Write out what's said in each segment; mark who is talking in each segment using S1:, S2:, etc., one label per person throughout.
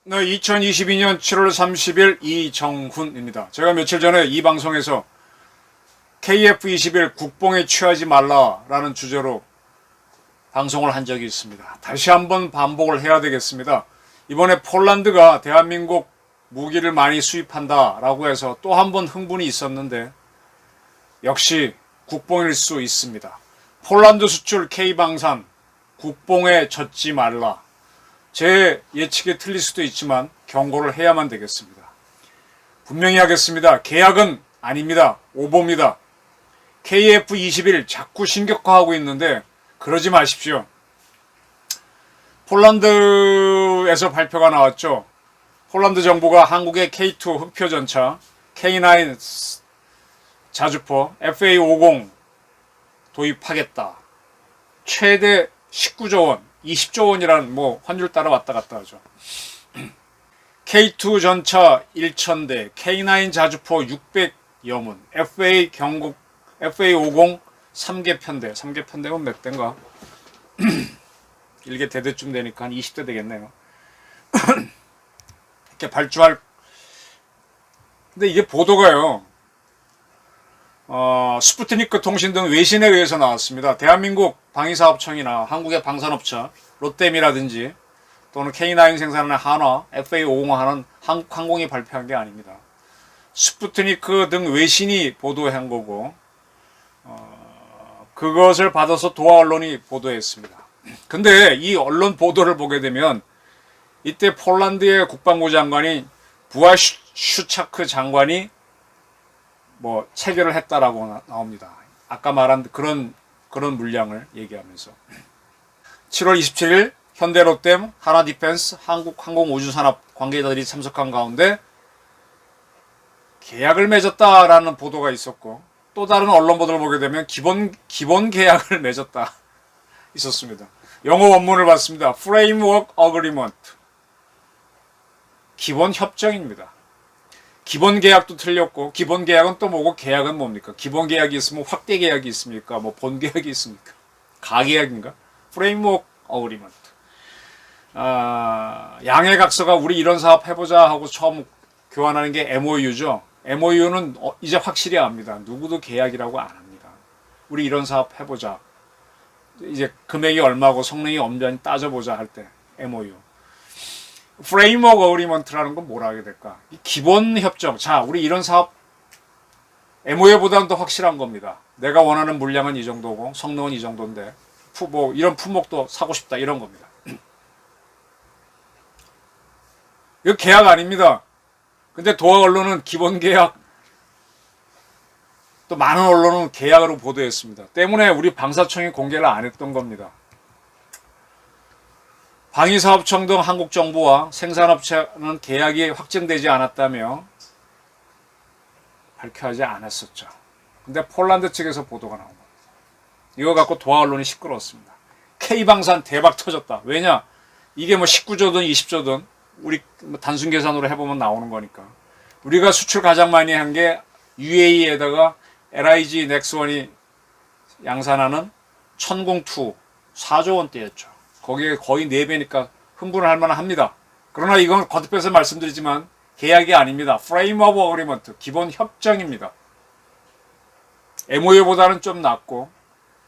S1: 네, 2022년 7월 30일 이정훈입니다. 제가 며칠 전에 이 방송에서 KF21 국뽕에 취하지 말라라는 주제로 방송을 한 적이 있습니다. 다시 한번 반복을 해야 되겠습니다. 이번에 폴란드가 대한민국 무기를 많이 수입한다라고 해서 또 한 번 흥분이 있었는데 역시 국뽕일 수 있습니다. 폴란드 수출 K방산 국뽕에 젖지 말라. 제 예측이 틀릴 수도 있지만 경고를 해야만 되겠습니다. 분명히 하겠습니다. 계약은 아닙니다. 오보입니다. KF21 자꾸 신격화하고 있는데 그러지 마십시오. 폴란드에서 발표가 나왔죠. 폴란드 정부가 한국의 K2 흑표전차, K9 자주포, FA50 도입하겠다. 최대 19조 원, 20조 원이라는 환율 따라 왔다 갔다 하죠. K2 전차 1,000대, K9 자주포 600여 문, FA50 3개 편대, 3개 편대면 몇 대인가? 1개 대대쯤 되니까 한 20대 되겠네요. 이렇게 발주할. 근데 이게 보도가요. 스푸트니크 통신 등 외신에 의해서 나왔습니다. 대한민국 방위사업청이나 한국의 방산업체 롯데미라든지 또는 K9 생산하는 한화, FA50 하는 한국 항공이 발표한 게 아닙니다. 스푸트니크 등 외신이 보도한 거고 그것을 받아서 도하 언론이 보도했습니다. 근데 이 언론 보도를 보게 되면 이때 폴란드의 국방부 장관이 부하슈차크 장관이 체결을 했다라고 나옵니다. 아까 말한 그런 물량을 얘기하면서 7월 27일 현대롯뎀, 하나디펜스, 한국항공우주산업 관계자들이 참석한 가운데 계약을 맺었다라는 보도가 있었고 또 다른 언론 보도를 보게 되면 기본 계약을 맺었다 있었습니다. 영어 원문을 봤습니다. Framework Agreement. 기본 협정입니다. 기본 계약도 틀렸고 기본 계약은 또 뭐고 계약은 뭡니까? 기본 계약이 있으면 확대 계약이 있습니까? 본 계약이 있습니까? 가계약인가? Framework Agreement. 양해각서가 우리 이런 사업 해보자 하고 처음 교환하는 게 MOU죠. MOU는 이제 확실히 압니다. 누구도 계약이라고 안 합니다. 우리 이런 사업 해보자. 이제 금액이 얼마고 성능이 엄연히 따져보자 할 때 MOU. Framework Agreement라는 건 뭐라 하게 될까? 기본 협정. 자, 우리 이런 사업 MOU보다는 더 확실한 겁니다. 내가 원하는 물량은 이 정도고 성능은 이 정도인데 이런 품목도 사고 싶다 이런 겁니다. 이거 계약 아닙니다. 근데 도하 언론은 기본 계약, 또 많은 언론은 계약으로 보도했습니다. 때문에 우리 방사청이 공개를 안 했던 겁니다. 방위사업청 등 한국정부와 생산업체는 계약이 확정되지 않았다며 발표하지 않았었죠. 근데 폴란드 측에서 보도가 나온 겁니다. 이거 갖고 도하 언론이 시끄러웠습니다. K방산 대박 터졌다. 왜냐? 이게 19조든 20조든 우리 단순 계산으로 해보면 나오는 거니까. 우리가 수출 가장 많이 한 게 UAE에다가 LIG 넥스원이 양산하는 천공2 4조 원대였죠. 거기에 거의 4배니까 흥분을 할 만한 합니다. 그러나 이건 거듭해서 말씀드리지만 계약이 아닙니다. Framework Agreement, 기본 협정입니다. MOU보다는 좀 낫고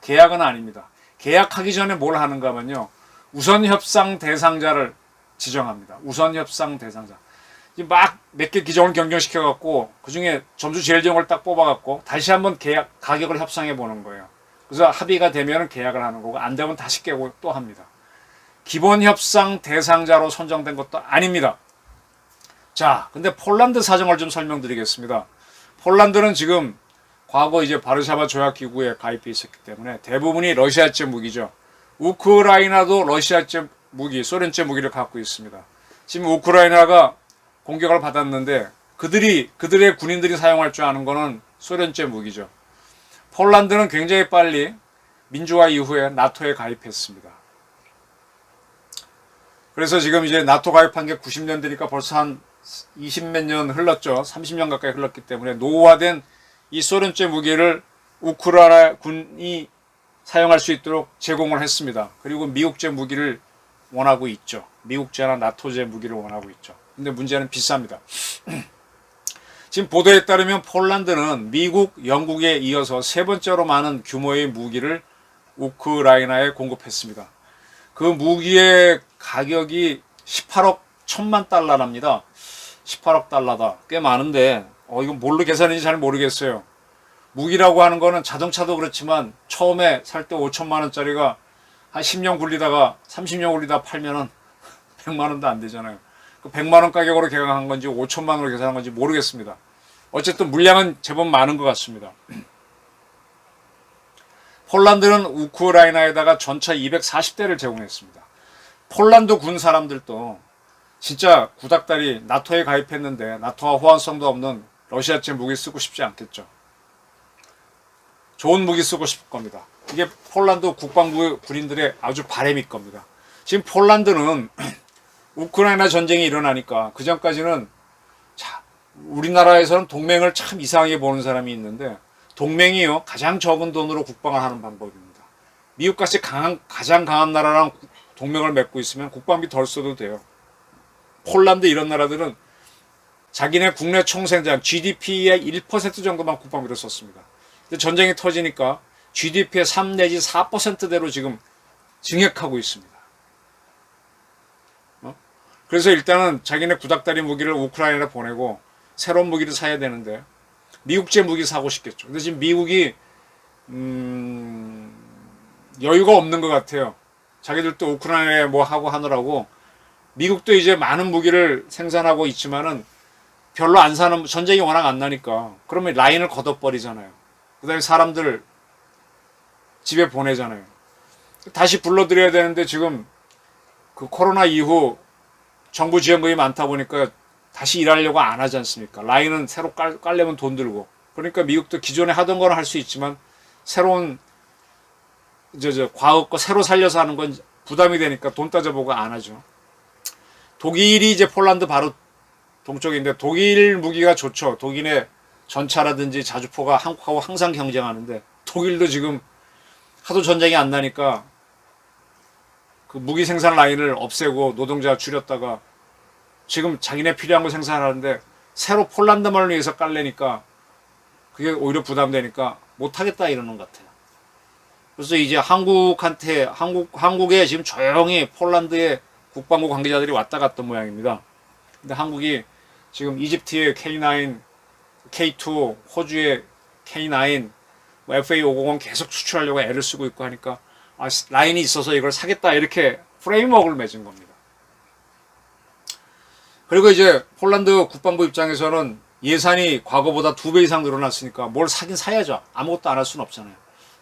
S1: 계약은 아닙니다. 계약하기 전에 뭘 하는가 하면요. 우선 협상 대상자를 지정합니다. 우선 협상 대상자. 막 몇 개 기종을 경쟁시켜갖고 그 중에 점수 제일 좋은 걸 딱 뽑아갖고 다시 한번 계약 가격을 협상해 보는 거예요. 그래서 합의가 되면 계약을 하는 거고 안 되면 다시 깨고 또 합니다. 기본 협상 대상자로 선정된 것도 아닙니다. 자, 근데 폴란드 사정을 좀 설명드리겠습니다. 폴란드는 지금 과거 이제 바르샤바 조약 기구에 가입해 있었기 때문에 대부분이 러시아제 무기죠. 우크라이나도 러시아제 무기, 소련제 무기를 갖고 있습니다. 지금 우크라이나가 공격을 받았는데 그들의 군인들이 사용할 줄 아는 거는 소련제 무기죠. 폴란드는 굉장히 빨리 민주화 이후에 나토에 가입했습니다. 그래서 지금 이제 나토 가입한 게 90년대니까 벌써 한 20몇 년 흘렀죠. 30년 가까이 흘렀기 때문에 노후화된 이 소련제 무기를 우크라이나 군이 사용할 수 있도록 제공을 했습니다. 그리고 미국제 무기를 원하고 있죠. 미국제나 나토제 무기를 원하고 있죠. 근데 문제는 비쌉니다. 지금 보도에 따르면 폴란드는 미국, 영국에 이어서 세 번째로 많은 규모의 무기를 우크라이나에 공급했습니다. 그 무기의 가격이 18억 1천만 달러랍니다. 18억 달러다. 꽤 많은데 이건 뭘로 계산인지 잘 모르겠어요. 무기라고 하는 거는 자동차도 그렇지만 처음에 살 때 5천만 원짜리가 한 10년 굴리다가 30년 굴리다 팔면은 100만 원도 안 되잖아요. 그 100만 원 가격으로 계산한 건지 5천만 원으로 계산한 건지 모르겠습니다. 어쨌든 물량은 제법 많은 것 같습니다. 폴란드는 우크라이나에다가 전차 240대를 제공했습니다. 폴란드 군 사람들도 진짜 구닥다리 나토에 가입했는데 나토와 호환성도 없는 러시아제 무기 쓰고 싶지 않겠죠. 좋은 무기 쓰고 싶을 겁니다. 이게 폴란드 국방부 군인들의 아주 바람일 겁니다. 지금 폴란드는 우크라이나 전쟁이 일어나니까 그 전까지는 우리나라에서는 동맹을 참 이상하게 보는 사람이 있는데 동맹이요 가장 적은 돈으로 국방을 하는 방법입니다. 미국같이 가장 강한 나라랑 동맹을 맺고 있으면 국방비 덜 써도 돼요. 폴란드 이런 나라들은 자기네 국내 총생산 GDP의 1% 정도만 국방비로 썼습니다. 근데 전쟁이 터지니까 GDP의 3 내지 4%대로 지금 증액하고 있습니다. 그래서 일단은 자기네 구닥다리 무기를 우크라이나에 보내고 새로운 무기를 사야 되는데 미국제 무기 사고 싶겠죠. 근데 지금 미국이 여유가 없는 것 같아요. 자기들도 우크라이나에 뭐 하고 하느라고 미국도 이제 많은 무기를 생산하고 있지만은 별로 안 사는 전쟁이 워낙 안 나니까 그러면 라인을 걷어버리잖아요. 그다음에 사람들 집에 보내잖아요. 다시 불러들여야 되는데 지금 그 코로나 이후 정부 지원금이 많다 보니까 다시 일하려고 안 하지 않습니까? 라인은 새로 깔려면 돈 들고. 그러니까 미국도 기존에 하던 거는 할 수 있지만 새로운 과거 거 새로 살려서 하는 건 부담이 되니까 돈 따져보고 안 하죠. 독일이 이제 폴란드 바로 동쪽인데 독일 무기가 좋죠. 독일의 전차라든지 자주포가 한국하고 항상 경쟁하는데 독일도 지금 하도 전쟁이 안 나니까 그 무기 생산 라인을 없애고 노동자 줄였다가 지금 자기네 필요한 거 생산하는데 새로 폴란드만을 위해서 깔래니까 그게 오히려 부담되니까 못하겠다 이러는 것 같아요. 그래서 이제 한국에 지금 조용히 폴란드의 국방부 관계자들이 왔다 갔던 모양입니다. 근데 한국이 지금 이집트의 K9, K2, 호주의 K9, FA501 계속 수출하려고 애를 쓰고 있고 하니까 라인이 있어서 이걸 사겠다 이렇게 프레임워크를 맺은 겁니다. 그리고 이제 폴란드 국방부 입장에서는 예산이 과거보다 2배 이상 늘어났으니까 뭘 사긴 사야죠. 아무것도 안 할 수는 없잖아요.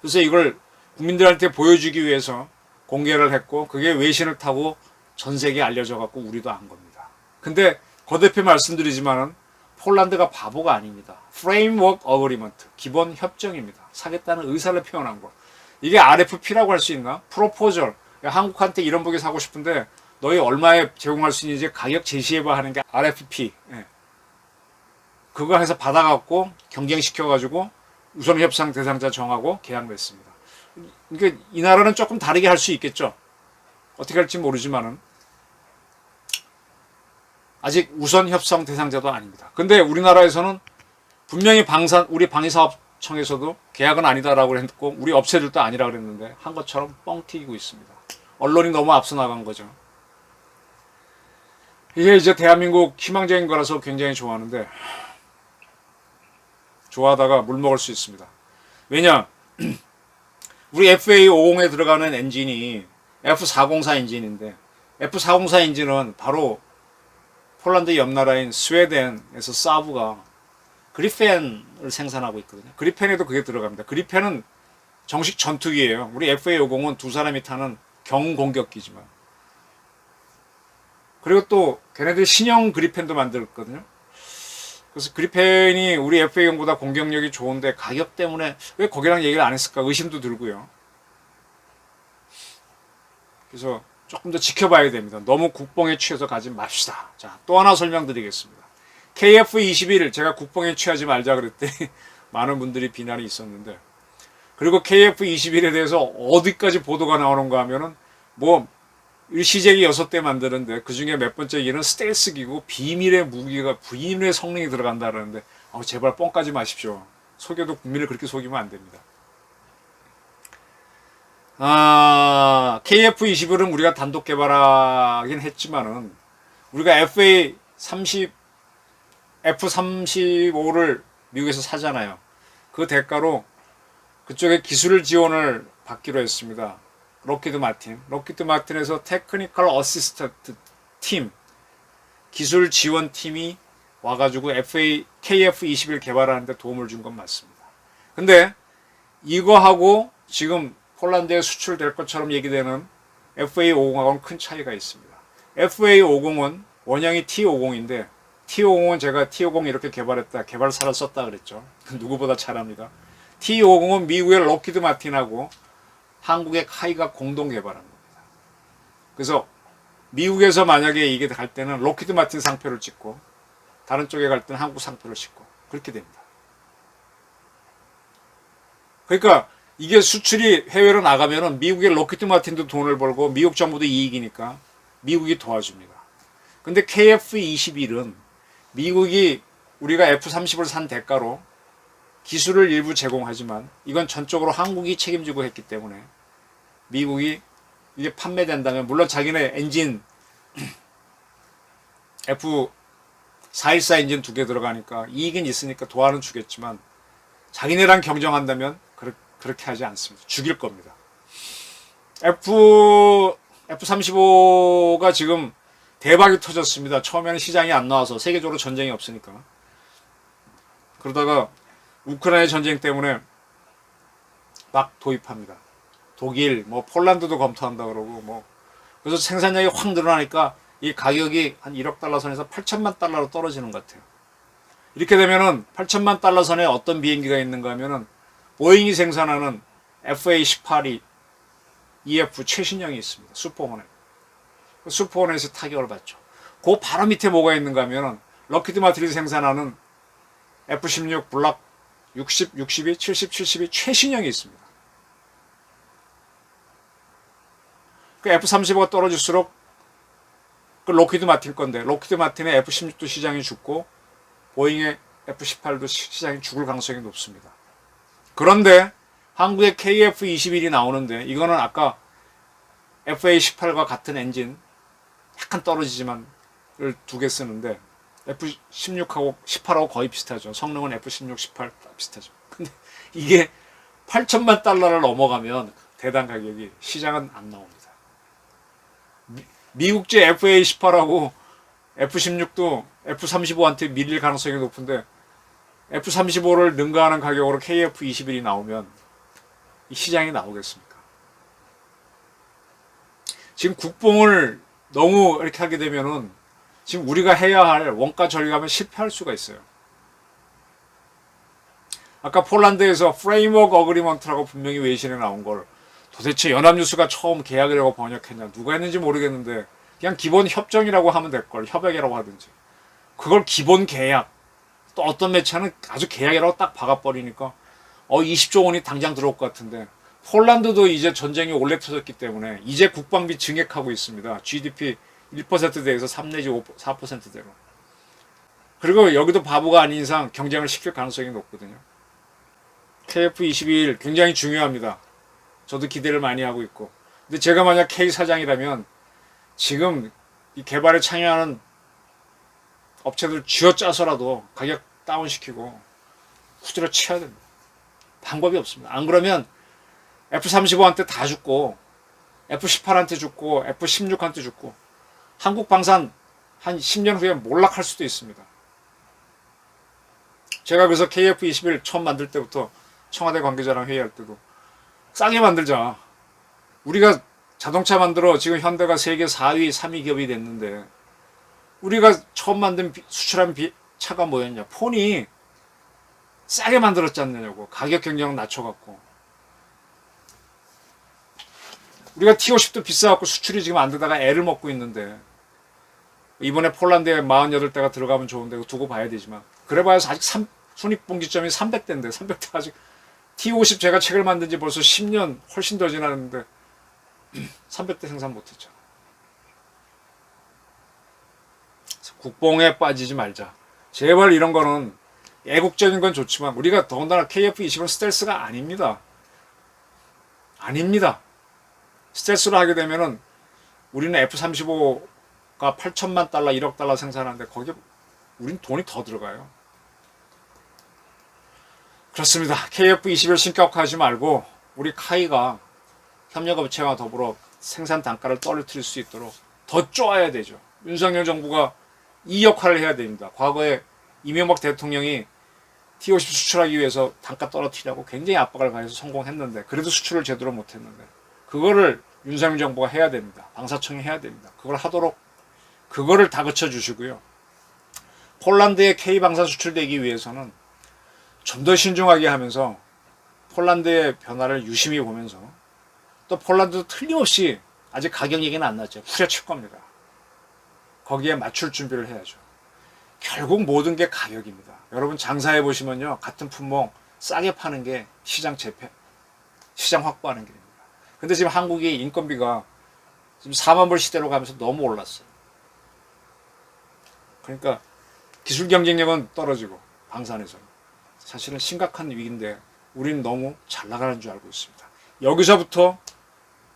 S1: 그래서 이걸 국민들한테 보여주기 위해서 공개를 했고 그게 외신을 타고 전 세계에 알려져 갖고 우리도 안 겁니다. 근데 거듭해 말씀드리지만은 폴란드가 바보가 아닙니다. Framework Agreement, 기본 협정입니다. 사겠다는 의사를 표현한 거. 이게 RFP라고 할 수 있나? Proposal. 한국한테 이런 무기 사고 싶은데 너희 얼마에 제공할 수 있는지 가격 제시해봐 하는 게 RFP. 예. 그거 해서 받아갖고 경쟁시켜가지고 우선협상 대상자 정하고 계약 맺습니다. 그러니까 이 나라는 조금 다르게 할 수 있겠죠. 어떻게 할지 모르지만은 아직 우선협상 대상자도 아닙니다. 근데 우리나라에서는 분명히 우리 방위사업청에서도 계약은 아니다라고 했고 우리 업체들도 아니라고 그랬는데 한 것처럼 뻥 튀기고 있습니다. 언론이 너무 앞서 나간 거죠. 이게 이제 대한민국 희망적인 거라서 굉장히 좋아하는데 좋아하다가 물먹을 수 있습니다. 왜냐? 우리 FA50에 들어가는 엔진이 F404 엔진인데 F404 엔진은 바로 폴란드 옆 나라인 스웨덴에서 사브가 그리펜을 생산하고 있거든요. 그리펜에도 그게 들어갑니다. 그리펜은 정식 전투기예요. 우리 FA50은 두 사람이 타는 경공격기지만. 그리고 또 걔네들 신형 그리펜도 만들었거든요. 그래서 그리펜이 우리 FA0보다 공격력이 좋은데 가격 때문에 왜 거기랑 얘기를 안 했을까 의심도 들고요. 그래서 조금 더 지켜봐야 됩니다. 너무 국뽕에 취해서 가지 맙시다. 자, 또 하나 설명드리겠습니다. KF-21 제가 국뽕에 취하지 말자 그랬더니 많은 분들이 비난이 있었는데, 그리고 KF-21에 대해서 어디까지 보도가 나오는가 하면은 뭐 일시제기 6대 만드는데 그 중에 몇 번째 기는 스텔스 기고 비밀의 무기가 비밀의 성능이 들어간다는데 제발 뻥까지 마십시오. 속여도 국민을 그렇게 속이면 안 됩니다. KF-21은 우리가 단독 개발하긴 했지만은 우리가 F-35를 미국에서 사잖아요. 그 대가로 그쪽에 기술 지원을 받기로 했습니다. 록히드 마틴에서 테크니컬 어시스턴트 팀, 기술 지원 팀이 와가지고 KF-21 개발하는데 도움을 준 건 맞습니다. 근데 이거하고 지금 폴란드에 수출될 것처럼 얘기되는 FA50하고는 큰 차이가 있습니다. FA50은 원형이 T50인데 T50은 제가 T50 이렇게 개발했다, 개발사를 썼다 그랬죠. 누구보다 잘합니다. T50은 미국의 록히드 마틴하고 한국의 카이가 공동 개발한 겁니다. 그래서 미국에서 만약에 이게 갈 때는 록히드 마틴 상표를 찍고 다른 쪽에 갈 때는 한국 상표를 찍고 그렇게 됩니다. 그러니까 이게 수출이 해외로 나가면은 미국의 록히드 마틴도 돈을 벌고 미국 정부도 이익이니까 미국이 도와줍니다. 근데 KF-21은 미국이 우리가 F-30을 산 대가로 기술을 일부 제공하지만 이건 전적으로 한국이 책임지고 했기 때문에 미국이 이게 판매된다면, 물론 자기네 엔진 F414 엔진 2개 들어가니까 이익은 있으니까 도와는 주겠지만 자기네랑 경쟁한다면 그렇게 하지 않습니다. 죽일 겁니다. F-35가 지금 대박이 터졌습니다. 처음에는 시장이 안 나와서, 세계적으로 전쟁이 없으니까. 그러다가 우크라이나 전쟁 때문에 막 도입합니다. 독일, 폴란드도 검토한다 그러고 그래서 생산량이 확 늘어나니까 이 가격이 한 1억 달러 선에서 8천만 달러로 떨어지는 것 같아요. 이렇게 되면은 8천만 달러 선에 어떤 비행기가 있는가 하면은 보잉이 생산하는 FA-18이 EF 최신형이 있습니다. 슈퍼호넷. 슈퍼호넷에서 타격을 받죠. 그 바로 밑에 뭐가 있는가 하면은 럭키드 마틴이 생산하는 F-16 블락 60, 62, 70, 72 최신형이 있습니다. 그 F-35가 떨어질수록 그 록히드 마틴 건데, 록히드 마틴의 F-16도 시장이 죽고 보잉의 F-18도 시장이 죽을 가능성이 높습니다. 그런데 한국의 KF-21이 나오는데 이거는 아까 FA-18과 같은 엔진, 약간 떨어지지만 을 2개 쓰는데 F-16하고 18하고 거의 비슷하죠. 성능은 F-16, 18 비슷하죠. 근데 이게 8천만 달러를 넘어가면 대당 가격이 시장은 안 나옵니다. 미국제 FA-18하고 F-16도 F-35한테 밀릴 가능성이 높은데 F-35를 능가하는 가격으로 KF-21이 나오면 이 시장이 나오겠습니까? 지금 국뽕을 너무 이렇게 하게 되면은 지금 우리가 해야 할 원가 절감에 실패할 수가 있어요. 아까 폴란드에서 프레임워크 어그리먼트라고 분명히 외신에 나온 걸 도대체 연합뉴스가 처음 계약이라고 번역했냐, 누가 했는지 모르겠는데 그냥 기본 협정이라고 하면 될걸, 협약이라고 하든지. 그걸 기본 계약, 또 어떤 매체는 아주 계약이라고 딱 박아버리니까 20조 원이 당장 들어올 것 같은데, 폴란드도 이제 전쟁이 올래 터졌기 때문에 이제 국방비 증액하고 있습니다. GDP 1%대에서 3 내지 4%대로. 그리고 여기도 바보가 아닌 이상 경쟁을 시킬 가능성이 높거든요. KF-21 굉장히 중요합니다. 저도 기대를 많이 하고 있고. 근데 제가 만약 K 사장이라면 지금 이 개발에 참여하는 업체들 쥐어짜서라도 가격 다운시키고 후드려 쳐야 됩니다. 방법이 없습니다. 안 그러면 F-35한테 다 죽고 F-18한테 죽고 F-16한테 죽고 한국 방산 한 10년 후에 몰락할 수도 있습니다. 제가 그래서 KF-21 처음 만들 때부터 청와대 관계자랑 회의할 때도 싸게 만들자. 우리가 자동차 만들어 지금 현대가 세계 4위, 3위 기업이 됐는데 우리가 처음 만든 수출한 차가 뭐였냐? 폰이 싸게 만들었지 않느냐고. 가격 경쟁을 낮춰갖고. 우리가 T50도 비싸갖고 수출이 지금 안 되다가 애를 먹고 있는데 이번에 폴란드에 48대가 들어가면 좋은데 두고 봐야 되지만 그래봐야 아직 손익분기점이 300대인데 300대 아직 T50 제가 책을 만든 지 벌써 10년 훨씬 더 지났는데 300대 생산 못했죠. 국뽕에 빠지지 말자. 제발 이런 거는 애국적인 건 좋지만 우리가 더군다나 KF-20은 스텔스가 아닙니다. 아닙니다. 스텔스로 하게 되면은 우리는 F-35가 8천만 달러, 1억 달러 생산하는데 거기에 우린 돈이 더 들어가요. 그렇습니다. KF-21 신격화하지 말고 우리 카이가 협력업체와 더불어 생산 단가를 떨어뜨릴 수 있도록 더 쪼아야 되죠. 윤석열 정부가 이 역할을 해야 됩니다. 과거에 이명박 대통령이 T50 수출하기 위해서 단가 떨어뜨리라고 굉장히 압박을 가해서 성공했는데 그래도 수출을 제대로 못했는데 그거를 윤석열 정부가 해야 됩니다. 방사청이 해야 됩니다. 그걸 하도록 그거를 다그쳐 주시고요. 폴란드에 K방사 수출되기 위해서는 좀 더 신중하게 하면서 폴란드의 변화를 유심히 보면서 또 폴란드도 틀림없이 아직 가격 얘기는 안 났죠. 후려칠 겁니다. 거기에 맞출 준비를 해야죠. 결국 모든 게 가격입니다. 여러분 장사해 보시면요. 같은 품목 싸게 파는 게 시장 확보하는 길입니다. 근데 지금 한국의 인건비가 지금 4만 불 시대로 가면서 너무 올랐어요. 그러니까 기술 경쟁력은 떨어지고 방산에서는 사실은 심각한 위기인데 우리는 너무 잘 나가는 줄 알고 있습니다. 여기서부터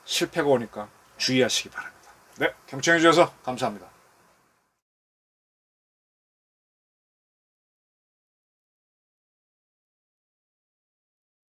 S1: 실패가 오니까 주의하시기 바랍니다. 네, 경청해 주셔서 감사합니다.